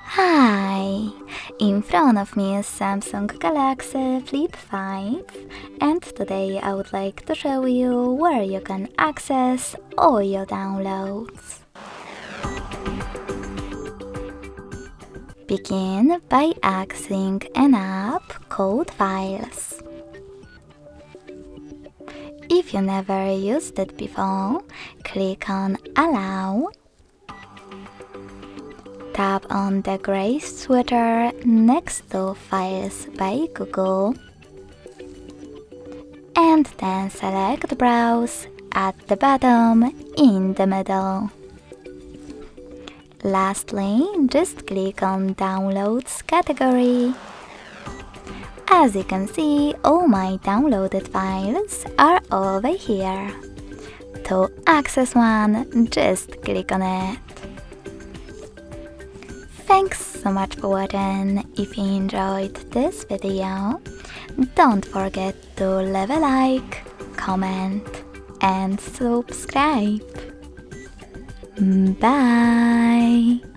Hi! In front of me is Samsung Galaxy Flip 5 and today I would like to show you where you can access all your downloads. Begin by accessing an app called Files. If you never used it before, click on Allow. Tap on the gray sweater next to Files by Google and then select Browse at the bottom in the middle. Lastly, just click on Downloads category. As you can see, all my downloaded files are over here. To access one, just click on it. Thanks so much for watching. If you enjoyed this video, don't forget to leave a like, comment and subscribe. Bye!